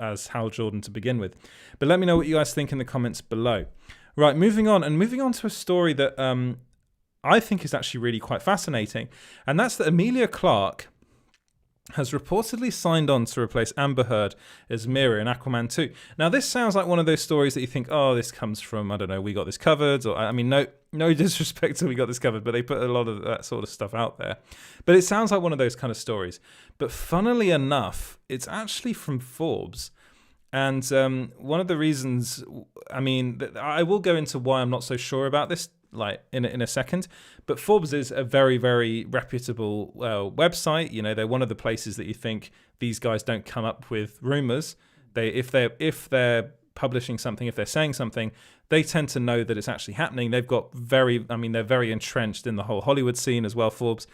as Hal Jordan to begin with. But let me know what you guys think in the comments below. Right, moving on to a story that I think is actually really quite fascinating, and that's that Emilia Clarke has reportedly signed on to replace Amber Heard as Mera in Aquaman 2. Now, this sounds like one of those stories that you think, oh, this comes from, I don't know, We Got This Covered, or, I mean, no disrespect to We Got This Covered, but they put a lot of that sort of stuff out there. But it sounds like one of those kind of stories. But funnily enough, it's actually from Forbes. And one of the reasons, I mean, I will go into why I'm not so sure about this, like in a second, but Forbes is a very, very reputable website. You know, they're one of the places that you think these guys don't come up with rumors. If they're publishing something, if they're saying something, they tend to know that it's actually happening. They're very entrenched in the whole Hollywood scene as well. Forbes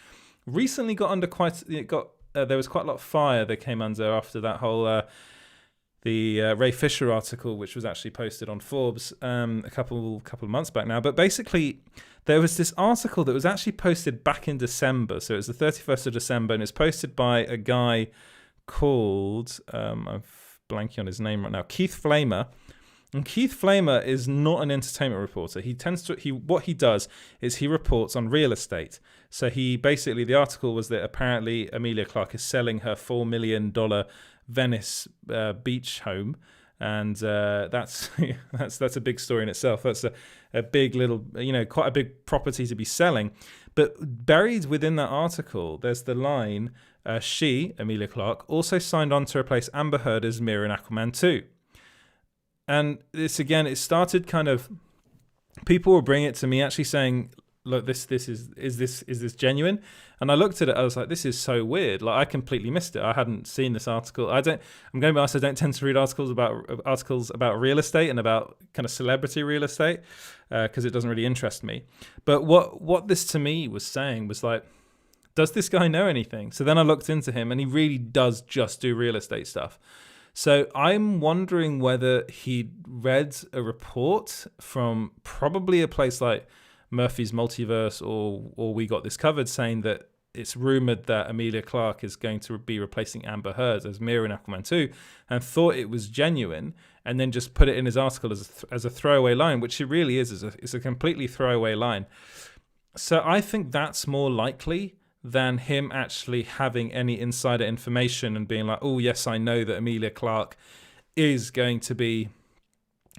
recently got under there was quite a lot of fire that came under after that whole the Ray Fisher article, which was actually posted on Forbes a couple of months back now. But basically, there was this article that was actually posted back in December. So it was the 31st of December, and it's posted by a guy called, I'm blanking on his name right now, Keith Flamer. And Keith Flamer is not an entertainment reporter. What he does is he reports on real estate. So the article was that apparently Emilia Clarke is selling her $4 million Venice beach home, and that's a big story in itself. That's a big little, quite a big property to be selling. But buried within that article, there's the line, Emilia Clarke, also signed on to replace Amber Heard as Mera in Aquaman 2. And this, again, it started kind of, people were bringing it to me actually saying, look, is this genuine? And I looked at it, I was like, this is so weird. Like, I completely missed it. I hadn't seen this article. I'm going to be honest, I don't tend to read articles about real estate and about kind of celebrity real estate because it doesn't really interest me. But what this to me was saying was like, does this guy know anything? So then I looked into him, and he really does just do real estate stuff. So I'm wondering whether he read a report from probably a place like Murphy's Multiverse or We Got This Covered, saying that it's rumored that Emilia Clarke is going to be replacing Amber Heard as Mera in Aquaman 2, and thought it was genuine, and then just put it in his article as a throwaway line, which it really is. It's a completely throwaway line. So I think that's more likely than him actually having any insider information and being like, oh yes, I know that Emilia Clarke is going to be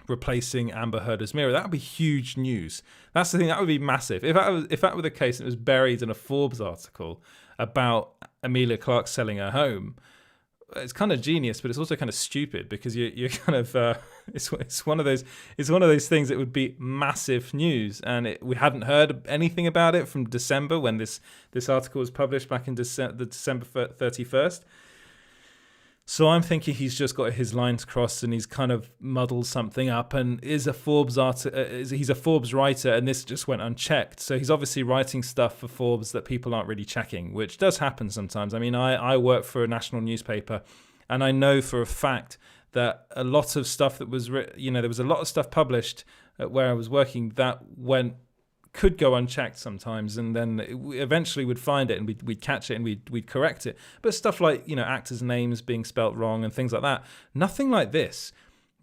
replacing Amber Heard as Mera. That would be huge news. That's the thing. That would be massive. If that were the case, and it was buried in a Forbes article about Emilia Clarke selling her home. It's kind of genius, but it's also kind of stupid because you're kind of it's one of those things that would be massive news, and we hadn't heard anything about it from December when this article was published back in December 31st. So I'm thinking he's just got his lines crossed and he's kind of muddled something up, and he's a Forbes writer, and this just went unchecked. So he's obviously writing stuff for Forbes that people aren't really checking, which does happen sometimes. I mean, I work for a national newspaper, and I know for a fact that a lot of stuff that was, there was a lot of stuff published where I was working that could go unchecked sometimes, and then eventually we'd find it and we'd catch it and we'd correct it. But stuff like, actors' names being spelt wrong and things like that, nothing like this.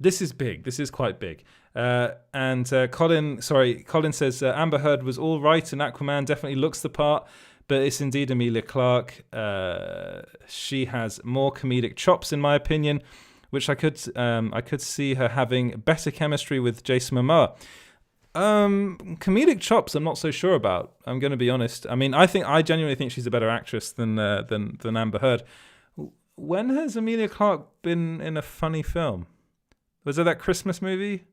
This is big. This is quite big. Colin says Amber Heard was all right in Aquaman, definitely looks the part, but it's indeed Emilia Clarke. She has more comedic chops, in my opinion, which I could see her having better chemistry with Jason Momoa. Comedic chops, I'm not so sure about. I'm going to be honest. I mean, I genuinely think she's a better actress than Amber Heard. When has Emilia Clarke been in a funny film? Was it that Christmas movie?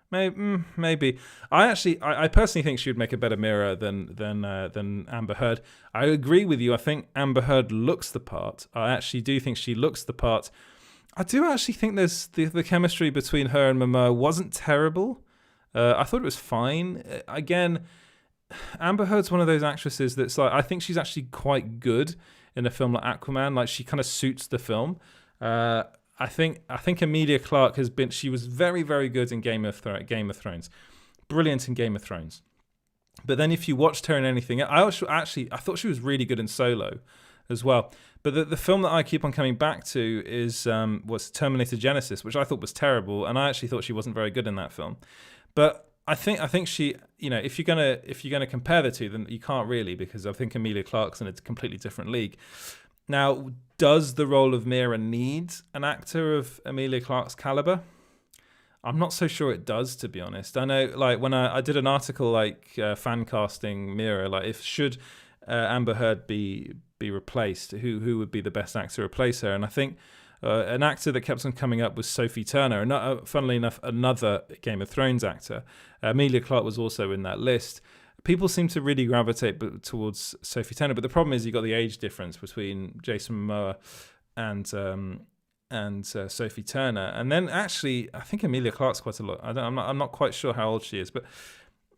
Maybe. I personally think she would make a better Mera than Amber Heard. I agree with you. I think Amber Heard looks the part. I actually do think she looks the part. I do actually think there's the chemistry between her and Momoa wasn't terrible. I thought it was fine. Again, Amber Heard's one of those actresses that's like, I think she's actually quite good in a film like Aquaman. Like, she kind of suits the film. I think Emilia Clarke she was very, very good in Game of Thrones. Brilliant in Game of Thrones. But then if you watched her in anything, I thought she was really good in Solo. as well. But the film that I keep on coming back to is was Terminator Genesis, which I thought was terrible, and I actually thought she wasn't very good in that film. But I think she, if you're gonna compare the two, then you can't really, because I think Emilia Clarke's in a completely different league. Now, does the role of Mera need an actor of Emilia Clarke's caliber? I'm not so sure it does, to be honest. I know, like, when I did an article, like, fan casting Mera, like, if should Amber Heard be replaced, who would be the best actor to replace her? And I think an actor that kept on coming up was Sophie Turner, and funnily enough, another Game of Thrones actor. Emilia Clarke was also in that list. People seem to really gravitate towards Sophie Turner, but the problem is you've got the age difference between Jason Momoa and Sophie Turner. And then actually, I think Emilia Clarke's quite a lot. I'm not quite sure how old she is, but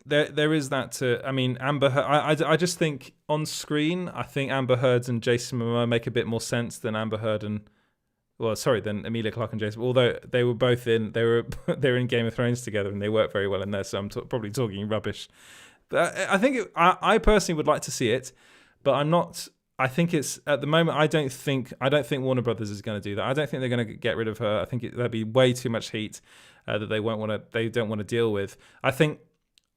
there is that. I mean, Amber Heard. I just think on screen, I think Amber Heard and Jason Momoa make a bit more sense than Amber Heard and than Emilia Clarke and Jason. Although they were both they were in Game of Thrones together and they work very well in there. So I'm probably talking rubbish. But I think I personally would like to see it, but I'm not. I think it's at the moment. I don't think Warner Brothers is going to do that. I don't think they're going to get rid of her. I think there'll be way too much heat that they don't want to deal with. I think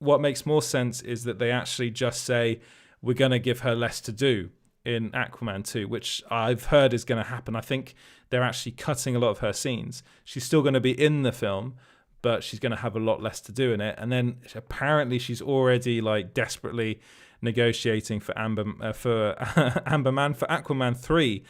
what makes more sense is that they actually just say we're going to give her less to do in Aquaman 2, which I've heard is going to happen. I think they're actually cutting a lot of her scenes. She's still going to be in the film, but she's going to have a lot less to do in it. And then apparently she's already like desperately negotiating for Aquaman 3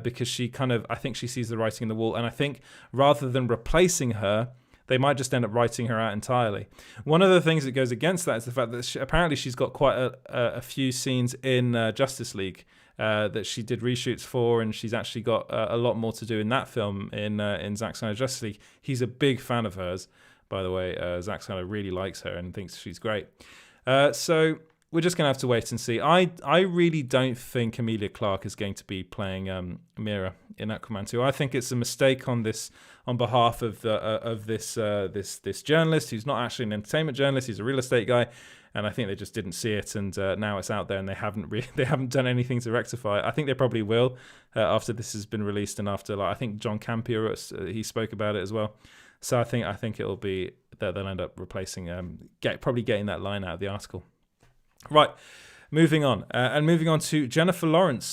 because she I think she sees the writing on the wall. And I think rather than replacing her, they might just end up writing her out entirely. One of the things that goes against that is the fact that apparently she's got quite a few scenes in Justice League that she did reshoots for, and she's actually got a lot more to do in that film in Zack Snyder's Justice League. He's a big fan of hers, by the way. Zack Snyder really likes her and thinks she's great. So we're just going to have to wait and see. I really don't think Emilia Clarke is going to be playing Mera in Aquaman 2. I think it's a mistake on behalf of this journalist who's not actually an entertainment journalist. He's a real estate guy. And I think they just didn't see it, and now it's out there, and they haven't done anything to rectify it. I think they probably will after this has been released, and after I think John Campea he spoke about it as well. So I think it'll be that they'll end up replacing probably getting that line out of the article. Right, moving on to Jennifer Lawrence